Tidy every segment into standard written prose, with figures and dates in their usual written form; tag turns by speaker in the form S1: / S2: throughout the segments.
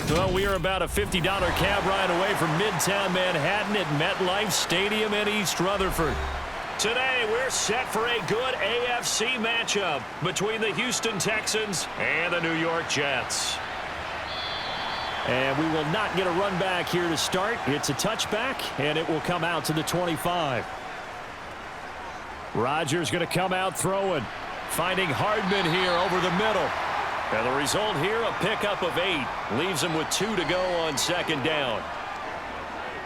S1: Well, we are about a $50 cab ride away from Midtown Manhattan at MetLife Stadium in East Rutherford. Today, we're set for a good AFC matchup between the Houston Texans and the New York Jets. And we will not get a run back here to start. It's a touchback, and it will come out to the 25. Rodgers going to come out throwing, finding Hardman here over the middle. And the result here, a pickup of 8. Leaves him with 2 to go on second down.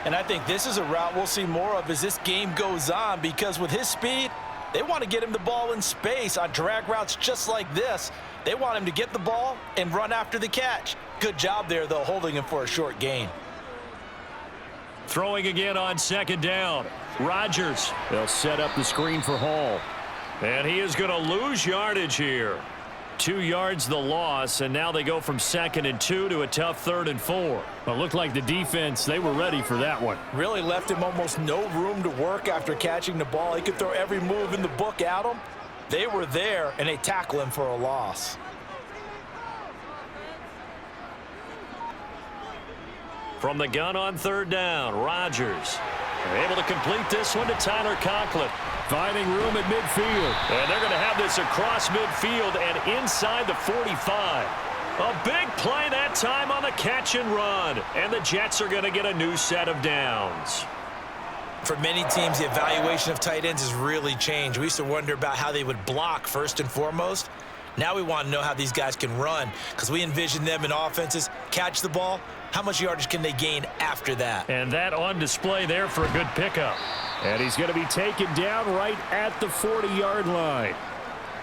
S2: And I think this is a route we'll see more of as this game goes on, because with his speed, they want to get him the ball in space on drag routes just like this. They want him to get the ball and run after the catch. Good job there, though, holding him for a short gain.
S1: Throwing again on second down. Rodgers. They'll set up the screen for Hall. And he is going to lose yardage here. 2 yards the loss, and now they go from 2nd and 2 to a tough 3rd and 4. It looked like the defense, they were ready for that one.
S2: Really left him almost no room to work after catching the ball. He could throw every move in the book at him. They were there, and they tackle him for a loss.
S1: From the gun on 3rd down, Rodgers able to complete this one to Tyler Conklin. Finding room at midfield. And they're going to have this across midfield and inside the 45. A big play that time on the catch and run. And the Jets are going to get a new set of downs.
S2: For many teams, the evaluation of tight ends has really changed. We used to wonder about how they would block first and foremost. Now we want to know how these guys can run, because we envision them in offenses catch the ball. How much yardage can they gain after that?
S1: And that on display there for a good pickup. And he's going to be taken down right at the 40-yard line.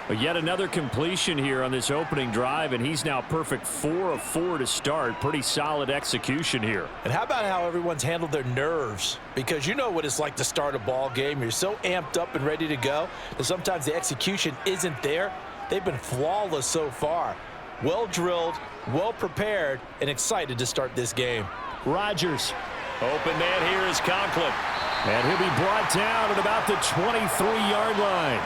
S1: But yet another completion here on this opening drive, and he's now perfect 4 of 4 to start. Pretty solid execution here.
S2: And how about how everyone's handled their nerves? Because you know what it's like to start a ball game. You're so amped up and ready to go that sometimes the execution isn't there. They've been flawless so far. Well drilled, well prepared, and excited to start this game.
S1: Rodgers. Open man here is Conklin. And he'll be brought down at about the 23-yard line.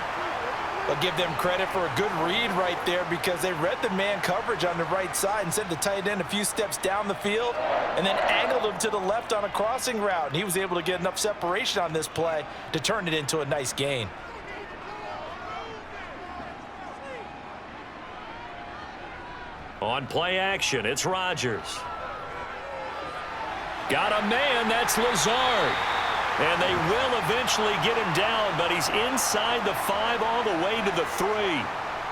S2: I'll give them credit for a good read right there, because they read the man coverage on the right side and sent the tight end a few steps down the field and then angled him to the left on a crossing route. And he was able to get enough separation on this play to turn it into a nice gain.
S1: On play action, it's Rodgers. Got a man, that's Lazard. And they will eventually get him down, but he's inside the 5 all the way to the 3.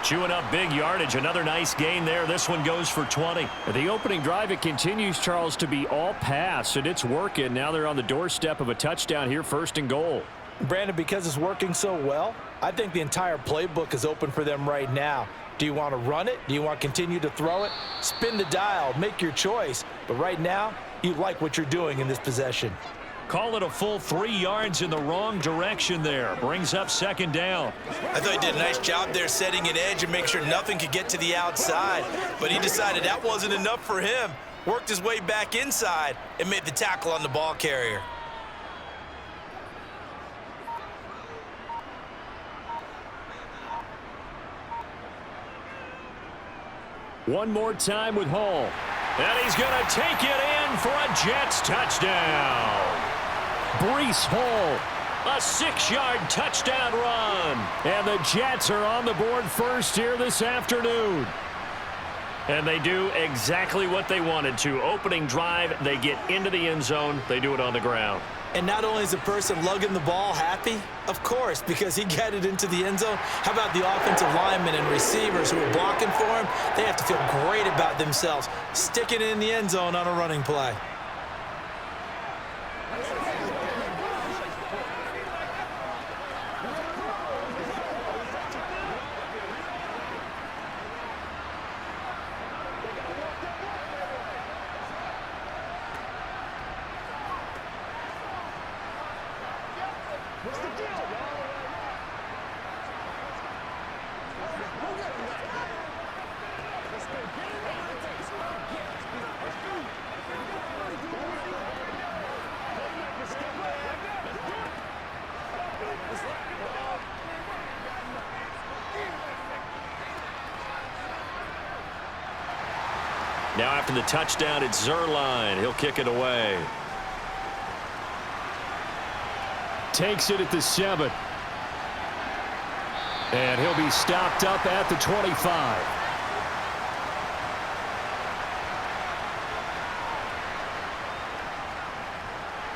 S1: Chewing up big yardage, another nice gain there. This one goes for 20. The opening drive, it continues, Charles, to be all pass, and it's working. Now they're on the doorstep of a touchdown here, 1st and goal.
S2: Brandon, because it's working so well, I think the entire playbook is open for them right now. Do you want to run it? Do you want to continue to throw it? Spin the dial, make your choice. But right now, you like what you're doing in this possession.
S1: Call it a full 3 yards in the wrong direction there. Brings up 2nd down.
S2: I thought he did a nice job there setting an edge and make sure nothing could get to the outside. But he decided that wasn't enough for him. Worked his way back inside and made the tackle on the ball carrier.
S1: One more time with Hall. And he's going to take it in for a Jets touchdown. Breece Hall, a 6-yard touchdown run. And the Jets are on the board first here this afternoon. And they do exactly what they wanted to. Opening drive, they get into the end zone. They do it on the ground.
S2: And not only is the person lugging the ball happy, of course, because he got it into the end zone. How about the offensive linemen and receivers who are blocking for him? They have to feel great about themselves, sticking it in the end zone on a running play.
S1: Now after the touchdown, it's Zerline. He'll kick it away. Takes it at the 7. And he'll be stopped up at the 25.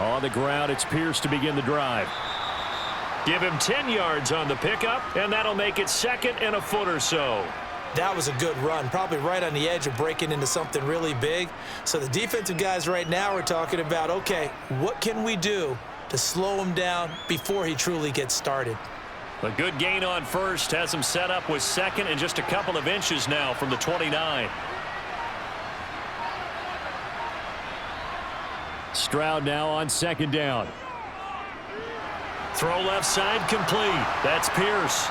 S1: On the ground, it's Pierce to begin the drive. Give him 10 yards on the pickup, and that'll make it 2nd and a foot or so.
S2: That was a good run, probably right on the edge of breaking into something really big. So the defensive guys right now are talking about, okay, what can we do to slow him down before he truly gets started?
S1: A good gain on first has him set up with 2nd and just a couple of inches now from the 29. Stroud now on 2nd down. Throw left side complete. That's Pierce.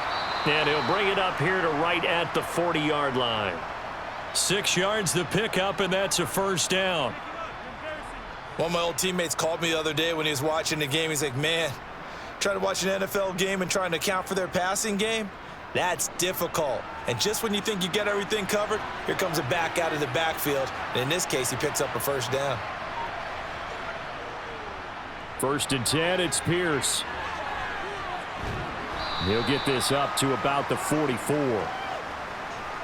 S1: And he'll bring it up here to right at the 40-yard line. 6 yards the pickup, and that's a first down.
S2: One of my old teammates called me the other day when he was watching the game. He's like, man, trying to watch an NFL game and trying to account for their passing game, that's difficult. And just when you think you get everything covered, here comes a back out of the backfield. And in this case, he picks up a first down.
S1: 1st and 10, it's Pierce. He'll get this up to about the 44.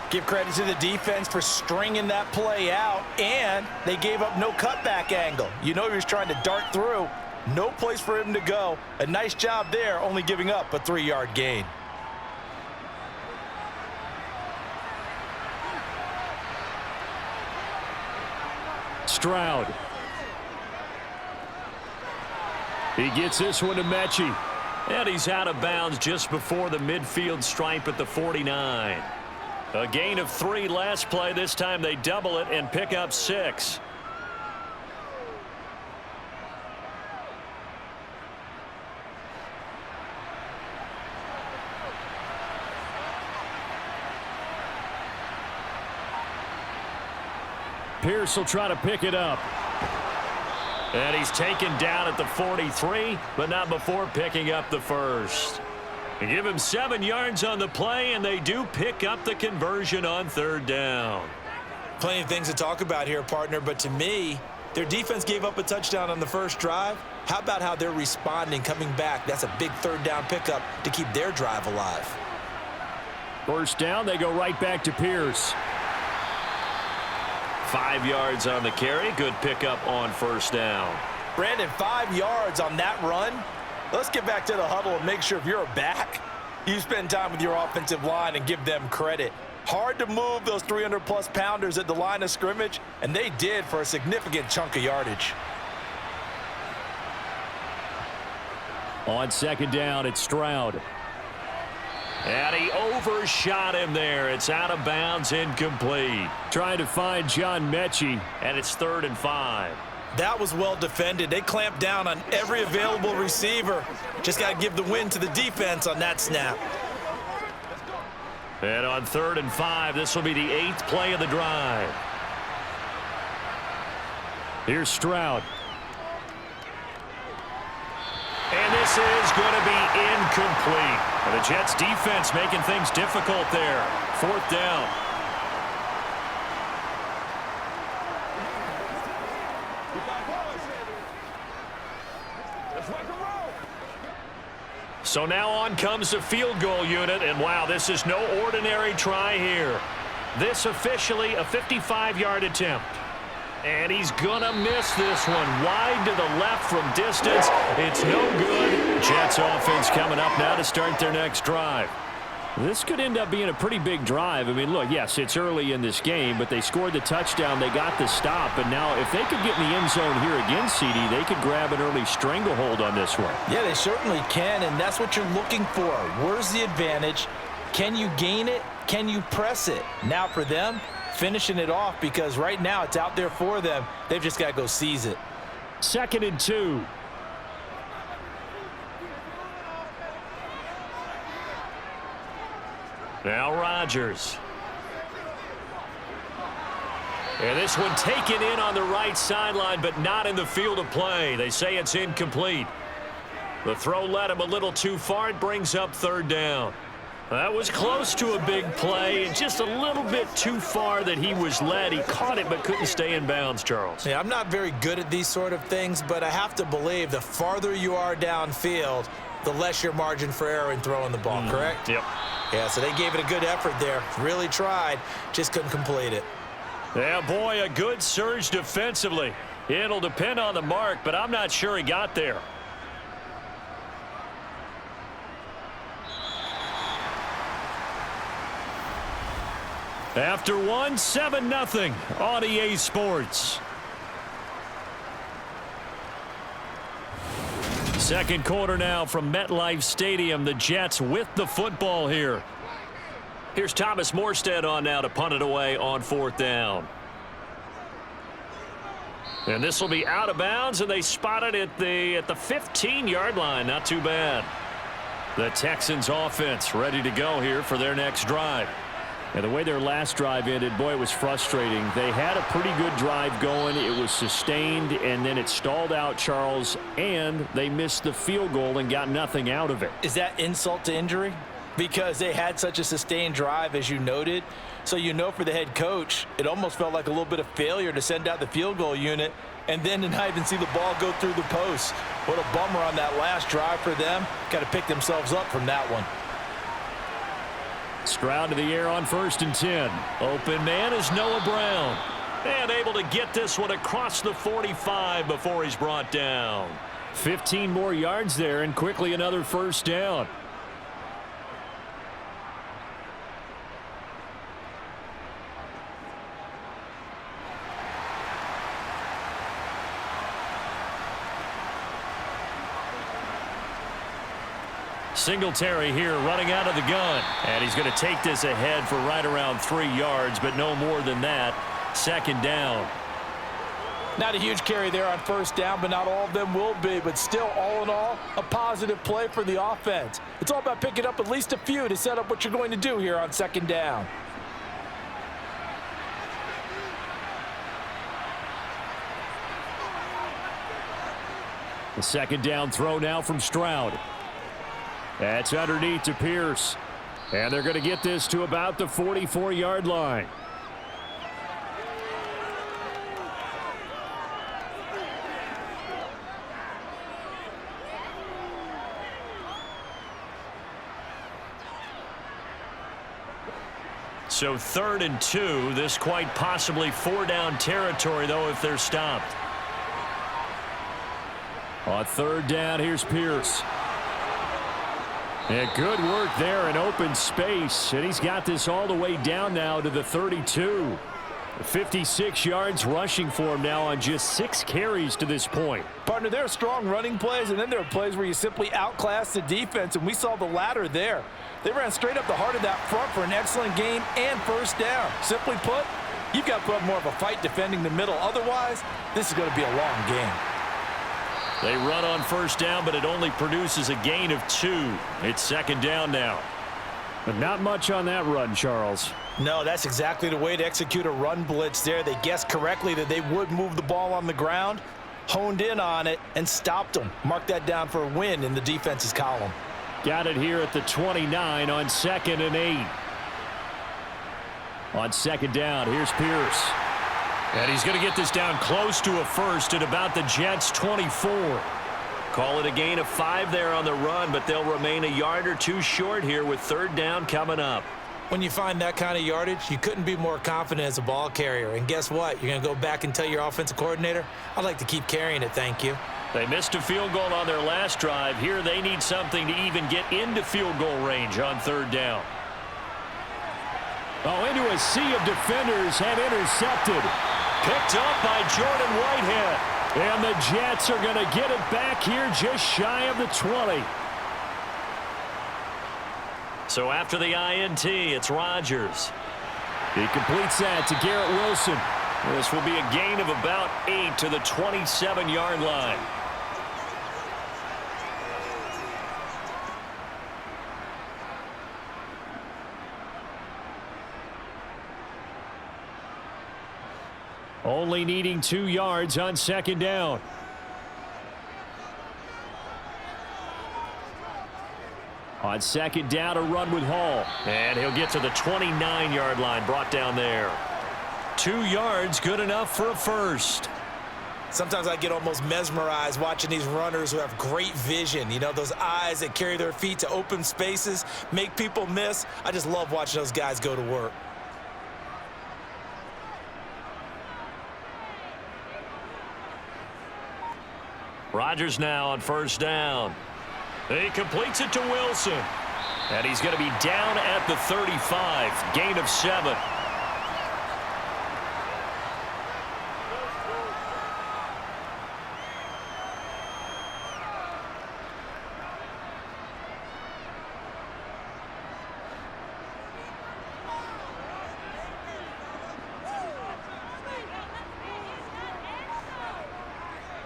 S2: Give credit to the defense for stringing that play out, and they gave up no cutback angle. You know he was trying to dart through. No place for him to go. A nice job there, only giving up a 3-yard gain.
S1: Stroud. He gets this one to Mechie. And he's out of bounds just before the midfield stripe at the 49. A gain of 3 last play. This time they double it and pick up 6. Pierce will try to pick it up. And he's taken down at the 43, but not before picking up the first. They give him 7 yards on the play, and they do pick up the conversion on 3rd down.
S2: Plenty of things to talk about here, partner, but to me, their defense gave up a touchdown on the first drive. How about how they're responding, coming back? That's a big 3rd down pickup to keep their drive alive.
S1: 1st down, they go right back to Pierce. 5 yards on the carry. Good pickup on 1st down.
S2: Brandon, 5 yards on that run. Let's get back to the huddle and make sure if you're a back, you spend time with your offensive line and give them credit. Hard to move those 300-plus pounders at the line of scrimmage, and they did for a significant chunk of yardage.
S1: On 2nd down, it's Stroud. And he overshot him there. It's out of bounds, incomplete. Trying to find John Mechie, and it's 3rd and 5.
S2: That was well defended. They clamped down on every available receiver. Just got to give the win to the defense on that snap.
S1: And on 3rd and 5, this will be the 8th play of the drive. Here's Stroud. And this is going to be incomplete. And the Jets defense making things difficult there. 4th down. So now on comes the field goal unit, and wow, this is no ordinary try here. This officially a 55-yard attempt. And he's going to miss this one. Wide to the left from distance. It's no good. Jets offense coming up now to start their next drive. This could end up being a pretty big drive. I mean, look, yes, it's early in this game, but they scored the touchdown. They got the stop. And now if they could get in the end zone here again, CD, they could grab an early stranglehold on this one.
S2: Yeah, they certainly can, and that's what you're looking for. Where's the advantage? Can you gain it? Can you press it? Now for them, finishing it off, because right now it's out there for them. They've just got to go seize it.
S1: 2nd and 2. Now Rodgers. And this one taken in on the right sideline, but not in the field of play. They say it's incomplete. The throw led him a little too far. It brings up 3rd down. That was close to a big play and just a little bit too far that he was led. He caught it but couldn't stay in bounds, Charles.
S2: Yeah, I'm not very good at these sort of things, but I have to believe the farther you are downfield, the less your margin for error in throwing the ball, correct?
S1: Yep.
S2: Yeah, so they gave it a good effort there. Really tried, just couldn't complete it.
S1: Yeah, boy, a good surge defensively. It'll depend on the mark, but I'm not sure he got there. After one, 7-0 on EA Sports. Second quarter now from MetLife Stadium. The Jets with the football here. Here's Thomas Morstead on now to punt it away on 4th down. And this will be out of bounds, and they spot it at the 15-yard line. Not too bad. The Texans offense ready to go here for their next drive. And the way their last drive ended, boy, it was frustrating. They had a pretty good drive going. It was sustained, and then it stalled out, Charles, and they missed the field goal and got nothing out of it.
S2: Is that insult to injury? Because they had such a sustained drive, as you noted. So you know for the head coach, it almost felt like a little bit of failure to send out the field goal unit and then to not even see the ball go through the post. What a bummer on that last drive for them. Got to pick themselves up from that one.
S1: Stroud to the air on 1st and 10. Open man is Noah Brown. And able to get this one across the 45 before he's brought down. 15 more yards there and quickly another 1st down. Singletary here running out of the gun. And he's going to take this ahead for right around 3 yards, but no more than that. 2nd down.
S2: Not a huge carry there on 1st down, but not all of them will be. But still, all in all, a positive play for the offense. It's all about picking up at least a few to set up what you're going to do here on 2nd down.
S1: The 2nd down throw now from Stroud. That's underneath to Pierce. And they're going to get this to about the 44-yard line. So 3rd and 2. This quite possibly 4-down territory, though, if they're stopped. On 3rd down, here's Pierce. Yeah, good work there in open space, and he's got this all the way down now to the 32. 56 yards rushing for him now on just 6 carries to this point.
S2: Partner, there are strong running plays, and then there are plays where you simply outclass the defense, and we saw the latter there. They ran straight up the heart of that front for an excellent game and 1st down. Simply put, you've got to put up more of a fight defending the middle. Otherwise, this is going to be a long game.
S1: They run on 1st down, but it only produces a gain of 2. It's 2nd down now. But not much on that run, Charles.
S2: No, that's exactly the way to execute a run blitz there. They guessed correctly that they would move the ball on the ground, honed in on it, and stopped them. Mark that down for a win in the defense's column.
S1: Got it here at the 29 on 2nd and 8. On 2nd down, here's Pierce. And he's going to get this down close to a 1st at about the Jets' 24. Call it a gain of 5 there on the run, but they'll remain a yard or 2 short here with 3rd down coming up.
S2: When you find that kind of yardage, you couldn't be more confident as a ball carrier. And guess what? You're going to go back and tell your offensive coordinator, I'd like to keep carrying it, thank you.
S1: They missed a field goal on their last drive. Here they need something to even get into field goal range on 3rd down. Oh, into a sea of defenders and intercepted. Picked up by Jordan Whitehead. And the Jets are going to get it back here just shy of the 20. So after the INT, it's Rodgers. He completes that to Garrett Wilson. This will be a gain of about 8 to the 27-yard line. Only needing 2 yards on 2nd down. On second down, a run with Hall. And he'll get to the 29-yard line, brought down there. 2 yards, good enough for a first.
S2: Sometimes I get almost mesmerized watching these runners who have great vision. You know, those eyes that carry their feet to open spaces, make people miss. I just love watching those guys go to work.
S1: Rodgers now on first down. He completes it to Wilson. And he's going to be down at the 35. Gain of 7.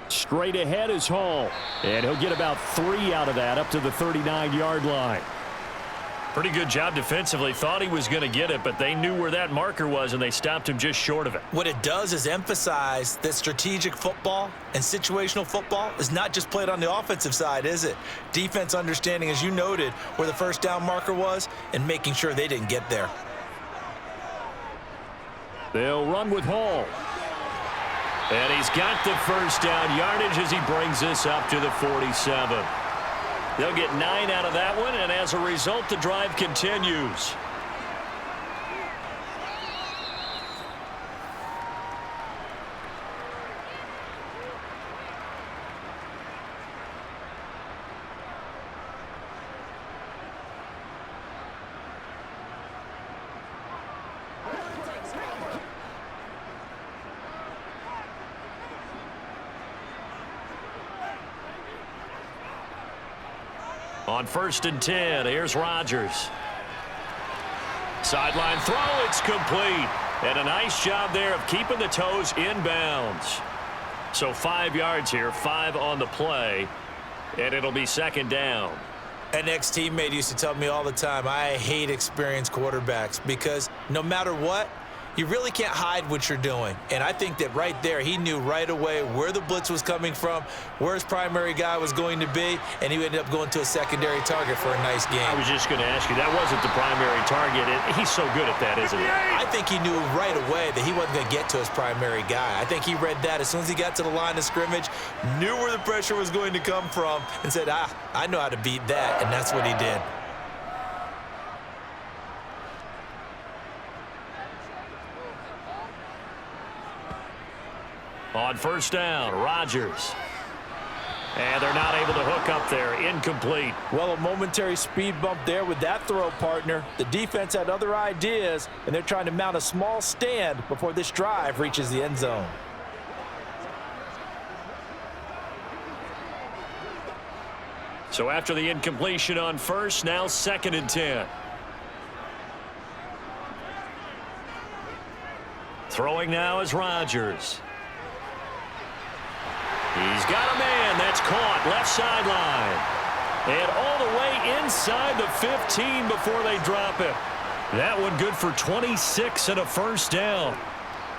S1: Straight ahead is Hall. And he'll get about 3 out of that up to the 39-yard line. Pretty good job defensively. Thought he was going to get it, but they knew where that marker was, and they stopped him just short of it.
S2: What it does is emphasize that strategic football and situational football is not just played on the offensive side, is it? Defense understanding, as you noted, where the first down marker was and making sure they didn't get there.
S1: They'll run with Hall. And he's got the first down yardage as he brings this up to the 47. They'll get 9 out of that one, and as a result, the drive continues. On first and 10, here's Rodgers. Sideline throw, it's complete. And a nice job there of keeping the toes inbounds. So 5 yards here, 5 on the play, and it'll be second down.
S2: An ex-teammate used to tell me all the time, I hate experienced quarterbacks because no matter what, you really can't hide what you're doing. And I think that right there, he knew right away where the blitz was coming from, where his primary guy was going to be, and he ended up going to a secondary target for a nice game.
S1: I was just going to ask you, that wasn't the primary target. He's so good at that, isn't he?
S2: I think he knew right away that he wasn't going to get to his primary guy. I think he read that as soon as he got to the line of scrimmage, knew where the pressure was going to come from, and said, I know how to beat that, and that's what he did.
S1: On first down, Rodgers. And they're not able to hook up there. Incomplete.
S2: Well, a momentary speed bump there with that throw, partner. The defense had other ideas, and they're trying to mount a small stand before this drive reaches the end zone.
S1: So after the incompletion on first, now second and 10. Throwing now is Rodgers. He's got a man that's caught left sideline. And all the way inside the 15 before they drop it. That one good for 26 and a first down.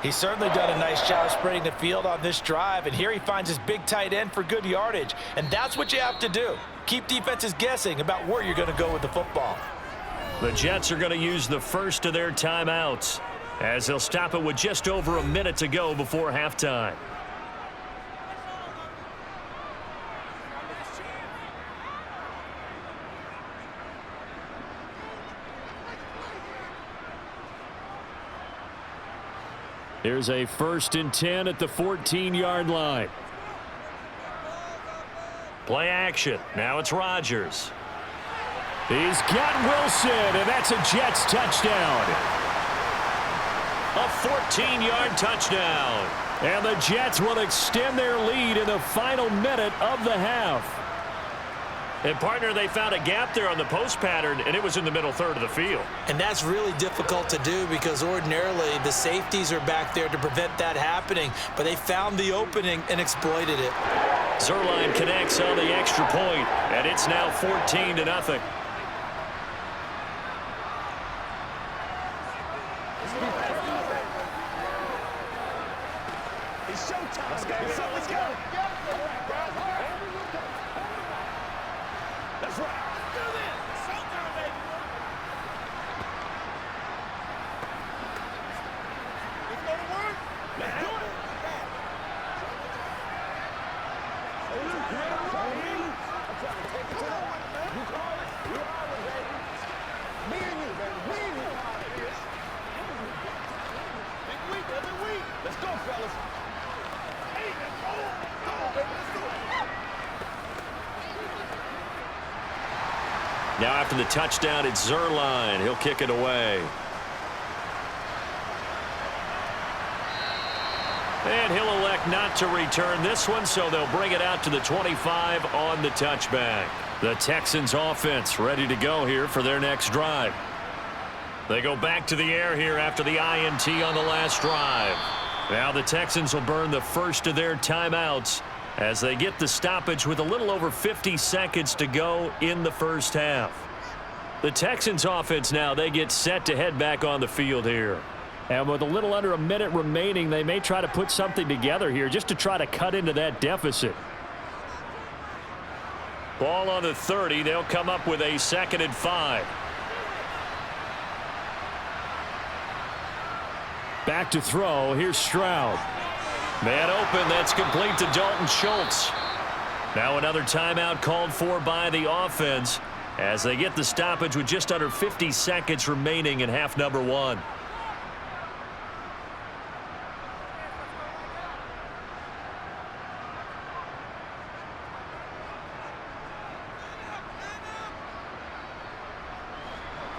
S2: He's certainly done a nice job spreading the field on this drive, and here he finds his big tight end for good yardage. And that's what you have to do. Keep defenses guessing about where you're going to go with the football.
S1: The Jets are going to use the first of their timeouts as they'll stop it with just over a minute to go before halftime. Here's a first and 10 at the 14-yard line. Play action. Now it's Rodgers. He's got Wilson, and that's a Jets touchdown. A 14-yard touchdown. And the Jets will extend their lead in the final minute of the half. And, partner, they found a gap there on the post pattern, and it was in the middle third of the field.
S2: And that's really difficult to do because ordinarily the safeties are back there to prevent that happening. But they found the opening and exploited it.
S1: Zerline connects on the extra point, and it's now 14-0.
S3: It's showtime. Let's go. Let's go. That's right. Do this. Let's go, fellas. Hey, let's go. Come on, baby. Let's do it.
S1: Now after the touchdown, it's Zerline. He'll kick it away. And he'll elect not to return this one, so they'll bring it out to the 25 on the touchback. The Texans offense ready to go here for their next drive. They go back to the air here after the INT on the last drive. Now the Texans will burn the first of their timeouts as they get the stoppage with a little over 50 seconds to go in the first half. The Texans offense now, they get set to head back on the field here. And with a little under a minute remaining, they may try to put something together here just to try to cut into that deficit. Ball on the 30. They'll come up with a 2nd and 5. Back to throw. Here's Stroud. Man open. That's complete to Dalton Schultz. Now another timeout called for by the offense as they get the stoppage with just under 50 seconds remaining in half number 1.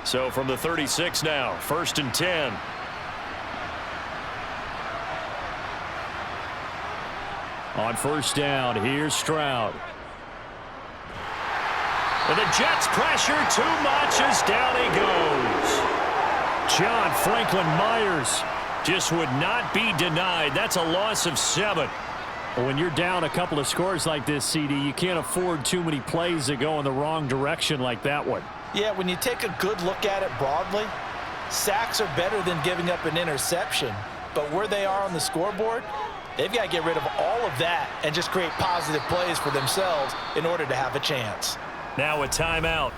S1: So from the 36 now, 1st and 10. On 1st down, here's Stroud. And the Jets pressure too much as down he goes. John Franklin Myers just would not be denied. That's a loss of 7. When you're down a couple of scores like this, CD, you can't afford too many plays that go in the wrong direction like that one.
S2: Yeah, when you take a good look at it broadly, sacks are better than giving up an interception. But where they are on the scoreboard, they've got to get rid of all of that and just create positive plays for themselves in order to have a chance.
S1: Now a timeout.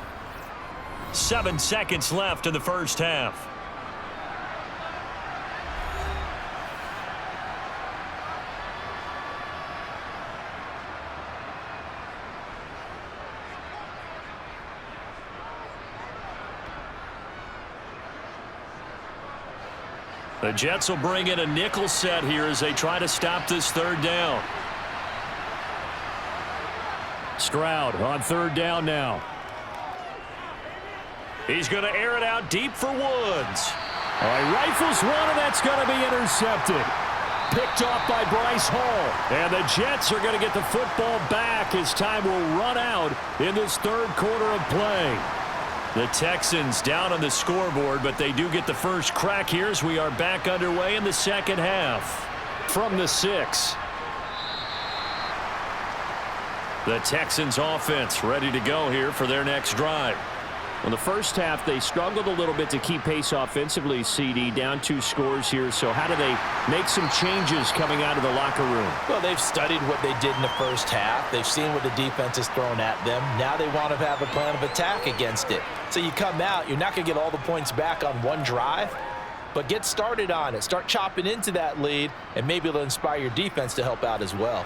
S1: 7 seconds left in the first half. The Jets will bring in a nickel set here as they try to stop this 3rd down. Stroud on 3rd down now. He's going to air it out deep for Woods. All right, rifles one, and that's going to be intercepted. Picked off by Bryce Hall. And the Jets are going to get the football back as time will run out in this 3rd quarter of play. The Texans down on the scoreboard, but they do get the first crack here as we are back underway in the 2nd half. From the 6. The Texans offense ready to go here for their next drive. In the first half, they struggled a little bit to keep pace offensively, CD, down 2 scores here. So how do they make some changes coming out of the locker room?
S2: Well, they've studied what they did in the first half. They've seen what the defense has thrown at them. Now they want to have a plan of attack against it. So you come out, you're not going to get all the points back on one drive, but get started on it. Start chopping into that lead, and maybe it'll inspire your defense to help out as well.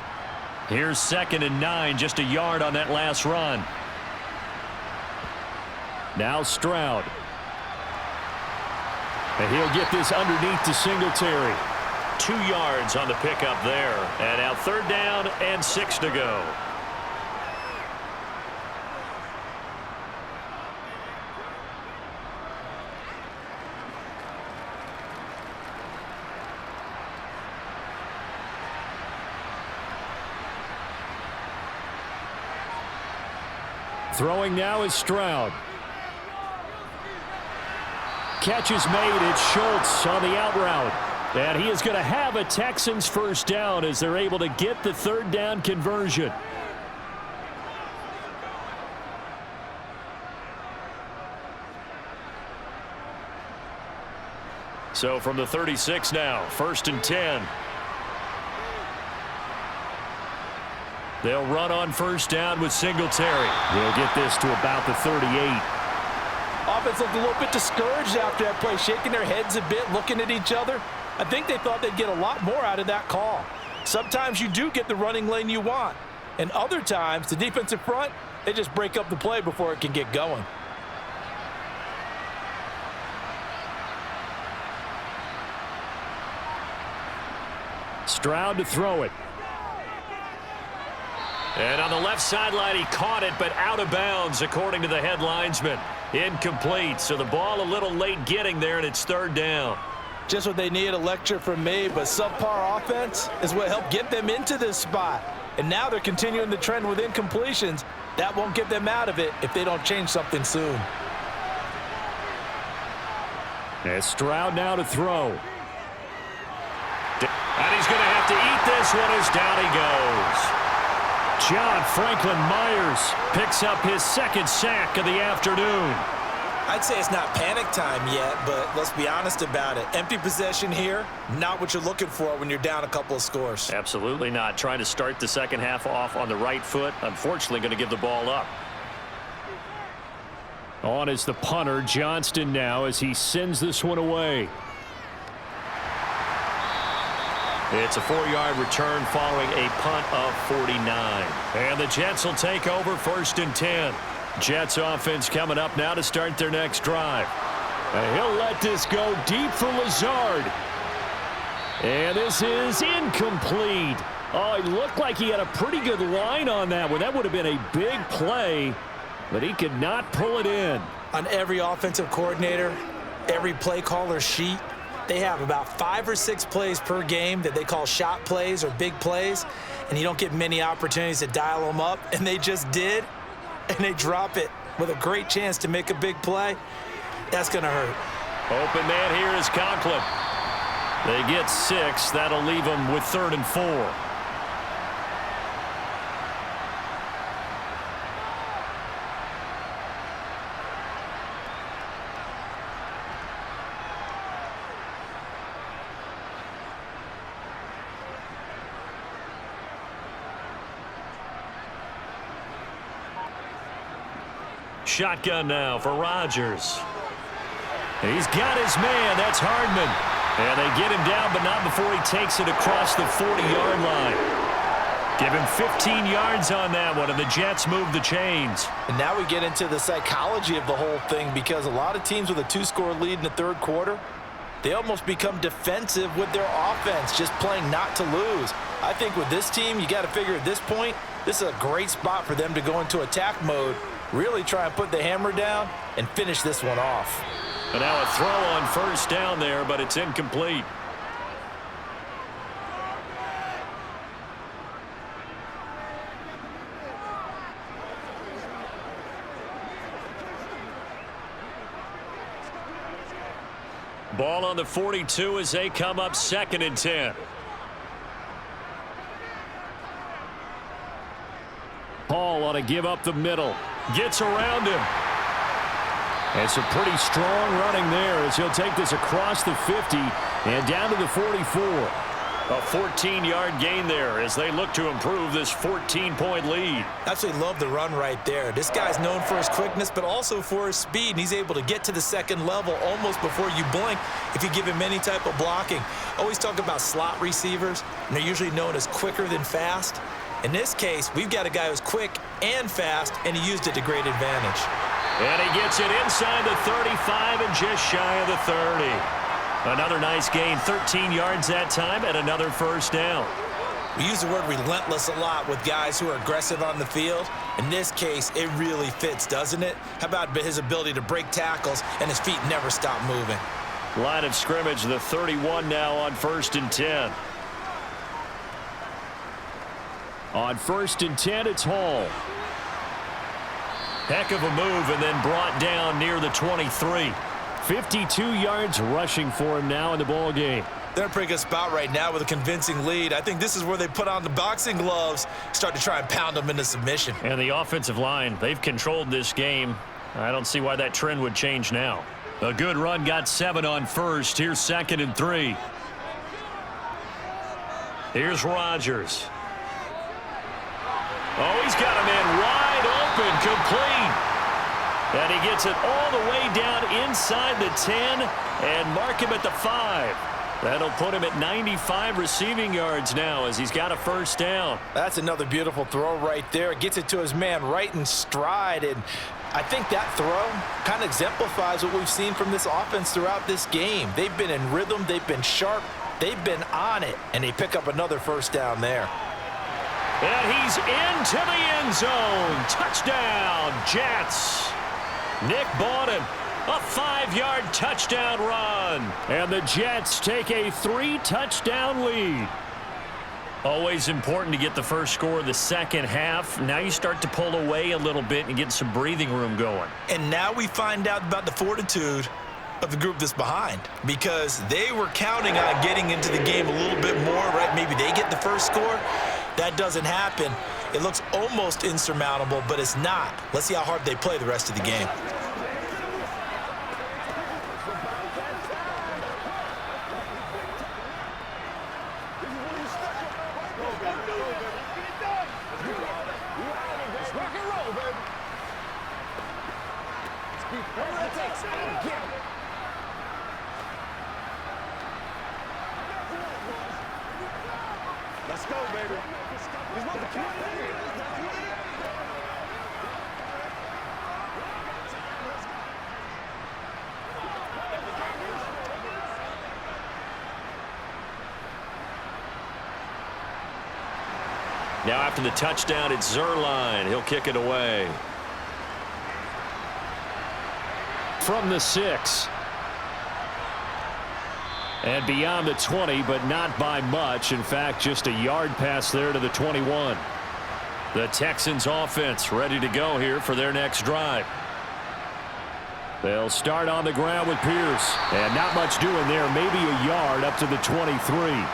S1: Here's 2nd and 9, just a yard on that last run. Now Stroud. And he'll get this underneath to Singletary. 2 yards on the pickup there. And now 3rd down and 6 to go. Throwing now is Stroud. Catch is made. It's Schultz on the out route. And he is going to have a Texans first down as they're able to get the 3rd down conversion. So from the 36 now, 1st and 10. They'll run on 1st down with Singletary. They'll get this to about the 38.
S2: Offense looked a little bit discouraged after that play, shaking their heads a bit, looking at each other. I think they thought they'd get a lot more out of that call. Sometimes you do get the running lane you want, and other times the defensive front, they just break up the play before it can get going.
S1: Stroud to throw it. And on the left sideline, he caught it, but out of bounds, according to the head linesman. Incomplete, so the ball a little late getting there, and it's third down.
S2: Just what they need, a lecture from me, but subpar offense is what helped get them into this spot. And now they're continuing the trend with incompletions. That won't get them out of it if they don't change something soon.
S1: And Stroud now to throw. And he's going to have to eat this one as down he goes. John Franklin Myers picks up his second sack of the afternoon.
S2: I'd say it's not panic time yet, but let's be honest about it. Empty possession here, not what you're looking for when you're down a couple of scores.
S1: Absolutely not. Trying to start the second half off on the right foot. Unfortunately, going to give the ball up. On is the punter, Johnston, now as he sends this one away. It's a 4-yard return following a punt of 49. And the Jets will take over 1st and 10. Jets offense coming up now to start their next drive. And he'll let this go deep for Lazard. And this is incomplete. Oh, it looked like he had a pretty good line on that one. That would have been a big play, but he could not pull it in.
S2: On every offensive coordinator, every play caller sheet, they have about 5 or 6 plays per game that they call shot plays or big plays, and you don't get many opportunities to dial them up, and they just did, and they drop it with a great chance to make a big play. That's going to hurt.
S1: Open man here is Conklin. They get 6. That'll leave them with 3rd and 4. Shotgun now for Rodgers. He's got his man. That's Hardman. And they get him down, but not before he takes it across the 40-yard line. Give him 15 yards on that one, and the Jets move the chains.
S2: And now we get into the psychology of the whole thing, because a lot of teams with a 2-score lead in the third quarter, they almost become defensive with their offense, just playing not to lose. I think with this team, you got to figure at this point, this is a great spot for them to go into attack mode, really try and put the hammer down and finish this one off.
S1: And now a throw on 1st down there, but it's incomplete. Ball on the 42 as they come up 2nd and 10. Paul on a give up the middle. Gets around him. It's a pretty strong running there as he'll take this across the 50 and down to the 44. A 14-yard gain there as they look to improve this 14-point lead.
S2: Absolutely love the run right there. This guy's known for his quickness, but also for his speed. And he's able to get to the second level almost before you blink if you give him any type of blocking. Always talk about slot receivers, and they're usually known as quicker than fast. In this case, we've got a guy who's quick and fast, and he used it to great advantage.
S1: And he gets it inside the 35 and just shy of the 30. Another nice gain, 13 yards that time, and another 1st down.
S2: We use the word relentless a lot with guys who are aggressive on the field. In this case, it really fits, doesn't it? How about his ability to break tackles and his feet never stop moving?
S1: Line of scrimmage, the 31 now on 1st and 10. On 1st and 10, it's Hall. Heck of a move, and then brought down near the 23. 52 yards rushing for him now in the ball game.
S2: They're in a pretty good spot right now with a convincing lead. I think this is where they put on the boxing gloves, start to try and pound them into submission.
S1: And the offensive line, they've controlled this game. I don't see why that trend would change now. A good run, got 7 on 1st. Here's 2nd and 3. Here's Rodgers. Oh, he's got a man wide open, complete. And he gets it all the way down inside the 10 and mark him at the 5. That'll put him at 95 receiving yards now as he's got a 1st down.
S2: That's another beautiful throw right there. Gets it to his man right in stride. And I think that throw kind of exemplifies what we've seen from this offense throughout this game. They've been in rhythm. They've been sharp. They've been on it, and they pick up another first down there.
S1: And he's into the end zone. Touchdown, Jets. Nick Bawden, a 5-yard touchdown run. And the Jets take a 3-touchdown lead. Always important to get the first score of the second half. Now you start to pull away a little bit and get some breathing room going.
S2: And now we find out about the fortitude of the group that's behind, because they were counting on getting into the game a little bit more, right? Maybe they get the first score. That doesn't happen. It looks almost insurmountable, but it's not. Let's see how hard they play the rest of the game.
S3: Let's go, baby.
S1: Now after the touchdown, it's Zerline. He'll kick it away. From the 6. And beyond the 20, but not by much. In fact, just a yard pass there to the 21. The Texans offense ready to go here for their next drive. They'll start on the ground with Pierce. And not much doing there. Maybe a yard up to the 23.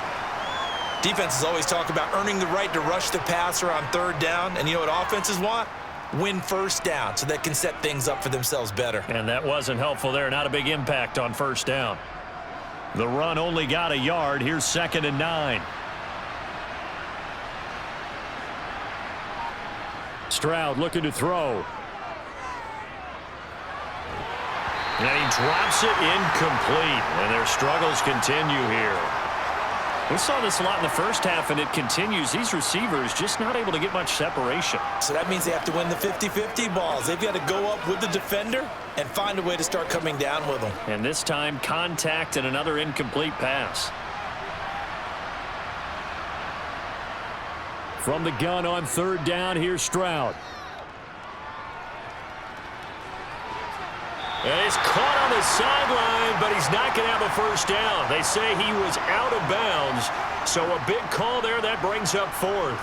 S2: Defenses always talk about earning the right to rush the passer on third down. And you know what offenses want? Win first down so they can set things up for themselves better.
S1: And that wasn't helpful there. Not a big impact on first down. The run only got a yard. Here's 2nd and 9. Stroud looking to throw. And he drops it incomplete. And their struggles continue here. We saw this a lot in the first half, and it continues. These receivers just not able to get much separation.
S2: So that means they have to win the 50-50 balls. They've got to go up with the defender and find a way to start coming down with them.
S1: And this time, contact and another incomplete pass. From the gun on 3rd down, here's Stroud. And he's caught on the sideline, but he's not going to have a first down. They say he was out of bounds, so a big call there. That brings up 4th.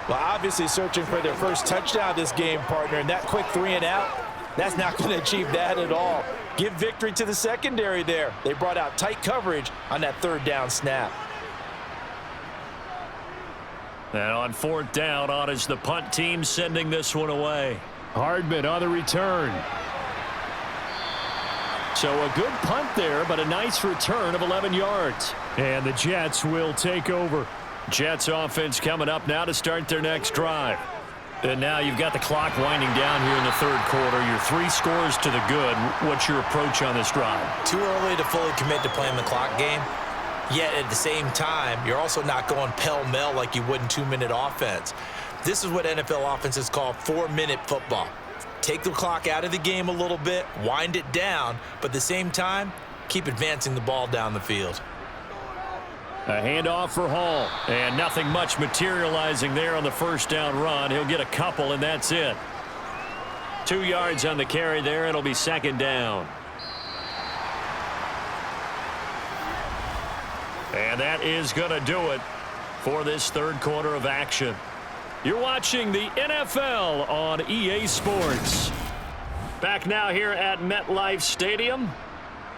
S2: Well, obviously searching for their first touchdown this game, partner, and that quick 3 and out, that's not going to achieve that at all. Give victory to the secondary there. They brought out tight coverage on that 3rd down snap.
S1: And on 4th down, on is the punt team sending this one away. Hardman on the return. So a good punt there, but a nice return of 11 yards. And the Jets will take over. Jets offense coming up now to start their next drive. And now you've got the clock winding down here in the 3rd quarter. You're 3 scores to the good. What's your approach on this drive?
S2: Too early to fully commit to playing the clock game. Yet at the same time, you're also not going pell-mell like you would in 2-minute offense. This is what NFL offenses call 4-minute football. Take the clock out of the game a little bit, wind it down, but at the same time, keep advancing the ball down the field.
S1: A handoff for Hall, and nothing much materializing there on the first down run. He'll get a couple, and that's it. 2 yards on the carry there. It'll be 2nd down. And that is going to do it for this 3rd quarter of action. You're watching the NFL on EA Sports. Back now here at MetLife Stadium.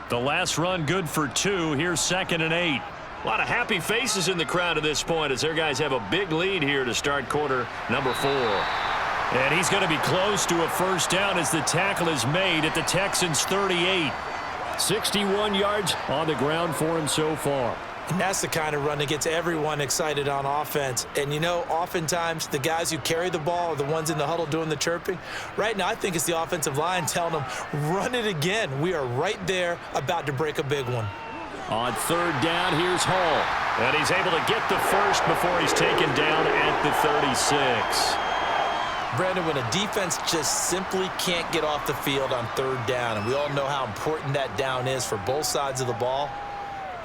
S1: The last run good for 2. Here's 2nd and 8. A lot of happy faces in the crowd at this point as their guys have a big lead here to start quarter number 4. And he's going to be close to a first down as the tackle is made at the Texans' 38. 61 yards on the ground for him so far.
S2: And that's the kind of run that gets everyone excited on offense. And, you know, oftentimes the guys who carry the ball are the ones in the huddle doing the chirping. Right now, I think it's the offensive line telling them, run it again. We are right there about to break a big one.
S1: On 3rd down, here's Hall. And he's able to get the first before he's taken down at the 36.
S2: Brandon, when a defense just simply can't get off the field on 3rd down, and we all know how important that down is for both sides of the ball,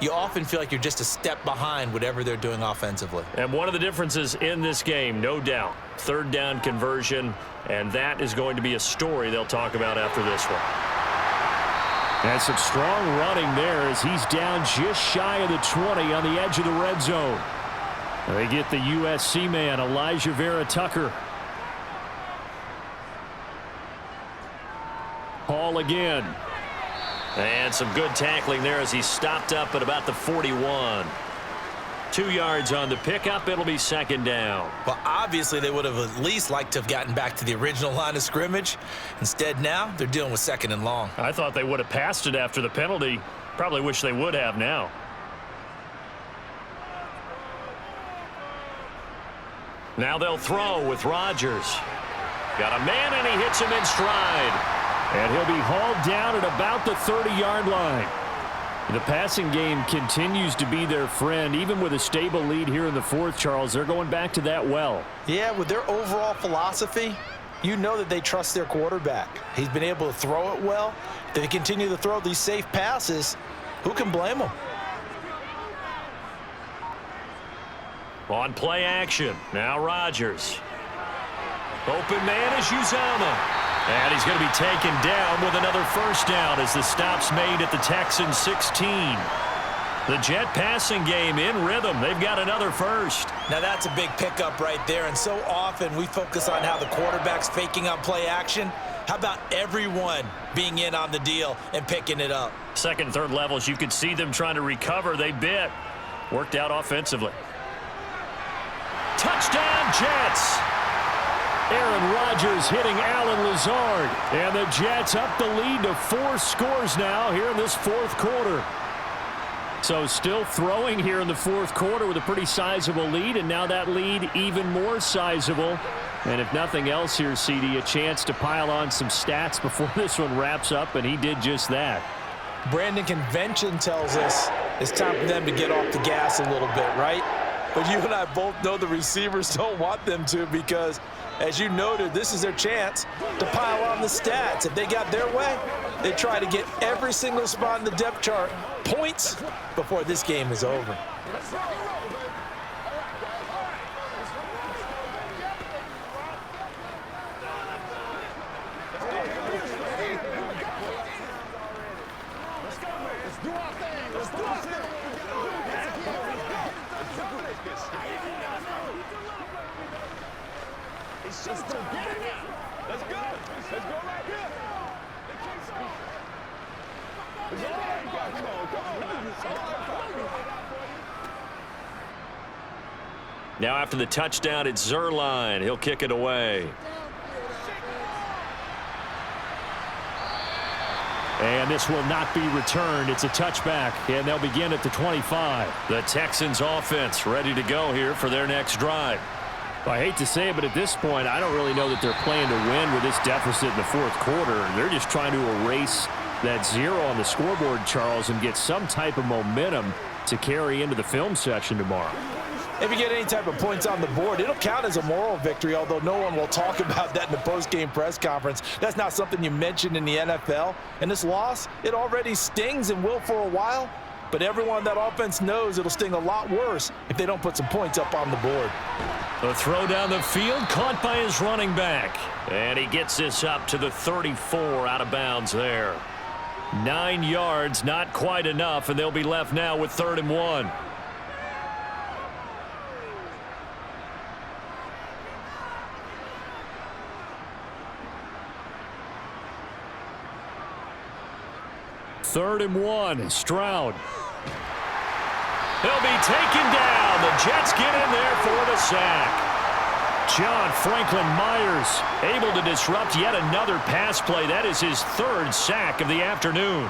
S2: you often feel like you're just a step behind whatever they're doing offensively.
S1: And one of the differences in this game, no doubt, third down conversion, and that is going to be a story they'll talk about after this one. And some strong running there as he's down just shy of the 20 on the edge of the red zone. They get the USC man, Elijah Vera Tucker. Hall again. And some good tackling there as he stopped up at about the 41. 2 yards on the pickup. It'll be second down.
S2: Well, obviously they would have at least liked to have gotten back to the original line of scrimmage. Instead, now they're dealing with second and long.
S1: I thought they would have passed it after the penalty. Probably wish they would have now. Now they'll throw with Rodgers. Got a man, and he hits him in stride. And he'll be hauled down at about the 30-yard line. The passing game continues to be their friend. Even with a stable lead here in the fourth, Charles, they're going back to that well.
S2: Yeah, with their overall philosophy, you know that they trust their quarterback. He's been able to throw it well. If they continue to throw these safe passes, who can blame them?
S1: On play action, now Rodgers. Open man is Uzomah. And he's going to be taken down with another first down as the stop's made at the Texans 16. The Jet passing game in rhythm. They've got another first.
S2: Now that's a big pickup right there, and so often we focus on how the quarterback's faking on play action. How about everyone being in on the deal and picking it up?
S1: Second and third levels, you could see them trying to recover. They bit. Worked out offensively. Touchdown, Jets! Aaron Rodgers hitting Allen Lazard. And the Jets up the lead to 4 scores now here in this fourth quarter. So still throwing here in the fourth quarter with a pretty sizable lead, and now that lead even more sizable. And if nothing else here, CD, a chance to pile on some stats before this one wraps up, and he did just that.
S2: Brandon, convention tells us it's time for them to get off the gas a little bit, right? But you and I both know the receivers don't want them to because, as you noted, this is their chance to pile on the stats. If they got their way, they try to get every single spot in the depth chart points before this game is over.
S1: Now after the touchdown, it's Zerline. He'll kick it away. And this will not be returned. It's a touchback, and they'll begin at the 25. The Texans offense ready to go here for their next drive. I hate to say it, but at this point, I don't really know that they're playing to win with this deficit in the fourth quarter. They're just trying to erase that 0 on the scoreboard, Charles, and get some type of momentum to carry into the film session tomorrow.
S2: If you get any type of points on the board, it'll count as a moral victory, although no one will talk about that in the post-game press conference. That's not something you mentioned in the NFL. And this loss, it already stings and will for a while, but everyone on that offense knows it'll sting a lot worse if they don't put some points up on the board.
S1: The throw down the field, caught by his running back. And he gets this up to the 34, out of bounds there. 9 yards, not quite enough, and they'll be left now with 3rd and 1. Third and 1, Stroud. He'll be taken down. The Jets get in there for the sack. John Franklin Myers able to disrupt yet another pass play. That is his 3rd sack of the afternoon.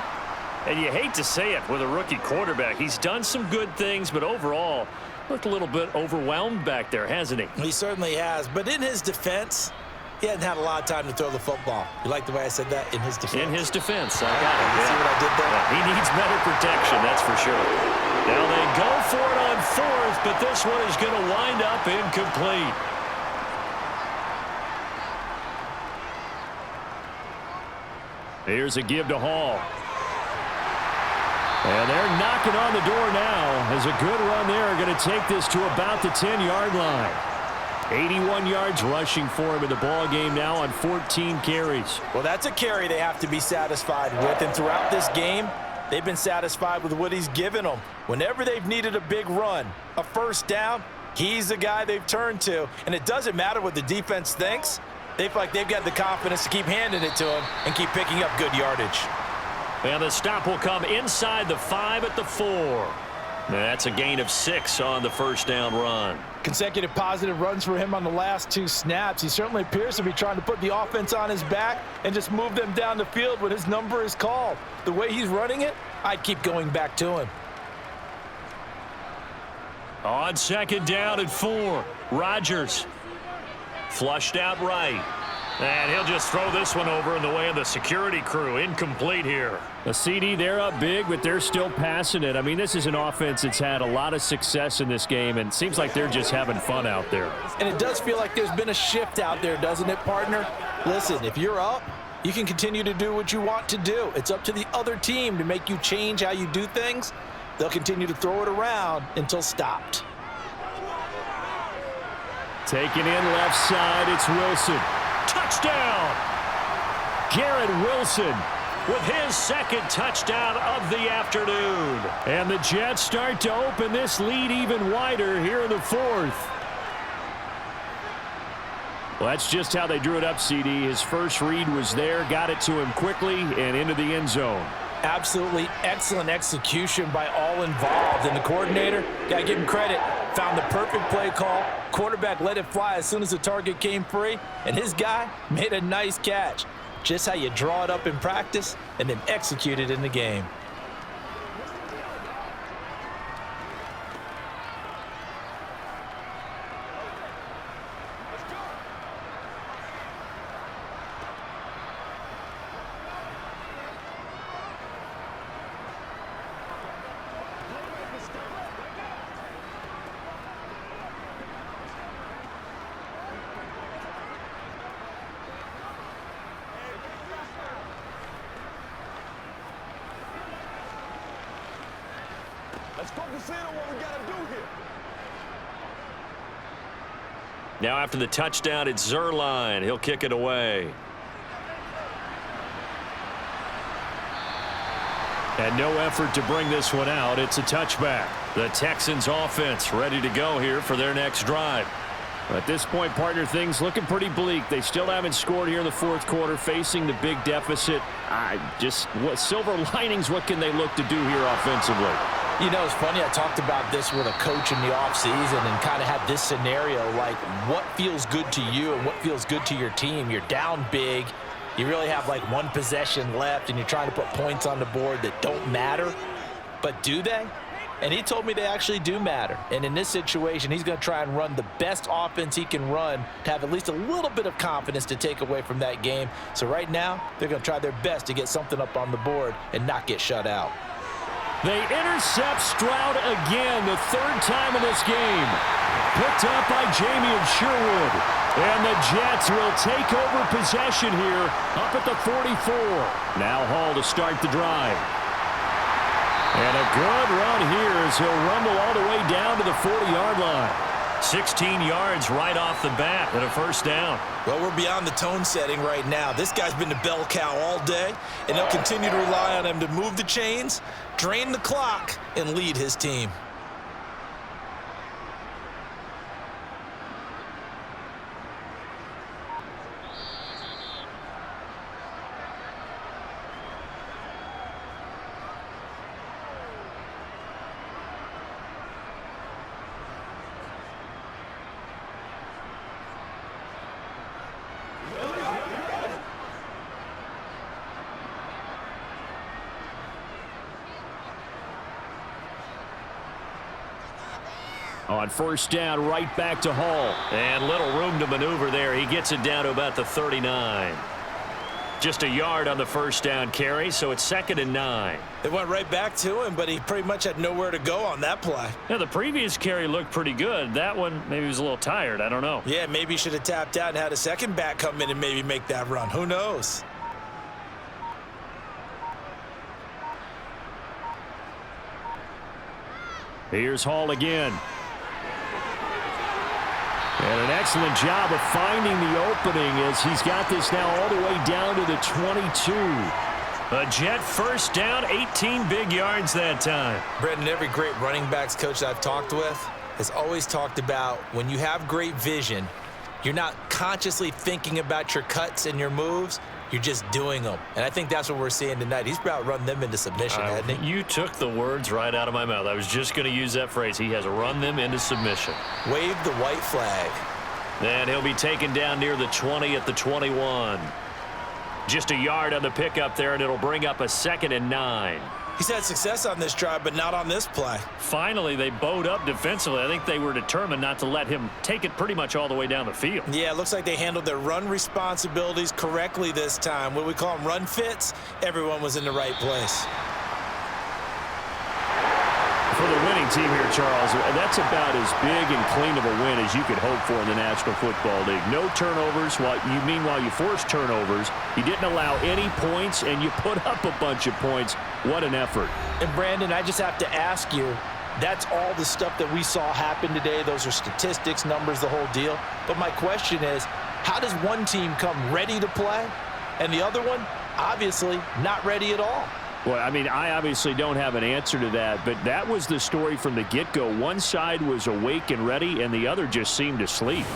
S1: And you hate to say it with a rookie quarterback. He's done some good things, but overall looked a little bit overwhelmed back there, hasn't he?
S2: He certainly has, but in his defense, he hasn't had a lot of time to throw the football. You like the way I said that? In his defense.
S1: In his defense. I got it.
S2: You see what I did there?
S1: Yeah, he needs better protection, that's for sure. Now they go for it on 4th, but this one is going to wind up incomplete. Here's a give to Hall. And they're knocking on the door now as a good run there going to take this to about the 10-yard line. 81 yards rushing for him in the ball game now on 14 carries.
S2: Well, that's a carry they have to be satisfied with. And throughout this game, they've been satisfied with what he's given them. Whenever they've needed a big run, a first down, he's the guy they've turned to. And it doesn't matter what the defense thinks. They feel like they've got the confidence to keep handing it to him and keep picking up good yardage.
S1: And the stop will come inside the 5 at the 4. That's a gain of 6 on the first down run.
S2: Consecutive positive runs for him on the last 2 snaps. He certainly appears to be trying to put the offense on his back and just move them down the field when his number is called. The way he's running it, I'd keep going back to him.
S1: On second down and 4, Rodgers flushed out right. And he'll just throw this one over in the way of the security crew. Incomplete here. The CD, they're up big, but they're still passing it. I mean, this is an offense that's had a lot of success in this game, and it seems like they're just having fun out there.
S2: And it does feel like there's been a shift out there, doesn't it, partner? Listen, if you're up, you can continue to do what you want to do. It's up to the other team to make you change how you do things. They'll continue to throw it around until stopped.
S1: Taking in left side, it's Wilson. Touchdown! Garrett Wilson with his second touchdown of the afternoon. And the Jets start to open this lead even wider here in the 4th. Well, that's just how they drew it up, CD. His first read was there, got it to him quickly, and into the end zone.
S2: Absolutely excellent execution by all involved. And the coordinator, got to give him credit, found the perfect play call. Quarterback let it fly as soon as the target came free. And his guy made a nice catch. Just how you draw it up in practice and then execute it in the game.
S3: Let's focus in on what we got to do here.
S1: Now after the touchdown, it's Zerline. He'll kick it away. And no effort to bring this one out. It's a touchback. The Texans offense ready to go here for their next drive. At this point, partner, things looking pretty bleak. They still haven't scored here in the 4th quarter, facing the big deficit. What silver linings, what can they look to do here offensively?
S2: You know, it's funny, I talked about this with a coach in the offseason and kind of had this scenario, like what feels good to you and what feels good to your team. You're down big. You really have like one possession left and you're trying to put points on the board that don't matter. But do they? And he told me they actually do matter. And in this situation, he's going to try and run the best offense he can run to have at least a little bit of confidence to take away from that game. So right now, they're going to try their best to get something up on the board and not get shut out.
S1: They intercept Stroud again, the 3rd time in this game. Picked up by Jamie Sherwood. And the Jets will take over possession here up at the 44. Now Hall to start the drive. And a good run here as he'll rumble all the way down to the 40-yard line. 16 yards right off the bat and a first down.
S2: Well, we're beyond the tone setting right now. This guy's been the bell cow all day, and they'll continue to rely on him to move the chains, drain the clock, and lead his team.
S1: On first down, right back to Hall. And little room to maneuver there. He gets it down to about the 39. Just a yard on the first down carry, so it's 2nd and 9.
S2: They went right back to him, but he pretty much had nowhere to go on that play.
S1: Yeah, the previous carry looked pretty good. That one, maybe he was a little tired. I don't know.
S2: Yeah, maybe he should have tapped out and had a second back come in and maybe make that run. Who knows?
S1: Here's Hall again. And an excellent job of finding the opening as he's got this now all the way down to the 22. A Jet first down, 18 big yards that time.
S2: Brendan, every great running backs coach I've talked with has always talked about when you have great vision, you're not consciously thinking about your cuts and your moves. You're just doing them. And I think that's what we're seeing tonight. He's about run them into submission, hasn't he?
S1: You took the words right out of my mouth. I was just going to use that phrase. He has run them into submission.
S2: Wave the white flag.
S1: Then he'll be taken down near the 20 at the 21. Just a yard on the pickup there, and it'll bring up a 2nd and 9.
S2: He's had success on this drive, but not on this play.
S1: Finally, they bowed up defensively. I think they were determined not to let him take it pretty much all the way down the field.
S2: Yeah, it looks like they handled their run responsibilities correctly this time. What we call them run fits, everyone was in the right place.
S1: For the winning team here, Charles, that's about as big and clean of a win as you could hope for in the National Football League. No turnovers. Meanwhile, you forced turnovers. You didn't allow any points, and you put up a bunch of points. What an effort.
S2: And, Brandon, I just have to ask you, that's all the stuff that we saw happen today. Those are statistics, numbers, the whole deal. But my question is, how does one team come ready to play, and the other one, obviously, not ready at all?
S1: Well, I mean, I obviously don't have an answer to that, but that was the story from the get-go. One side was awake and ready, and the other just seemed asleep.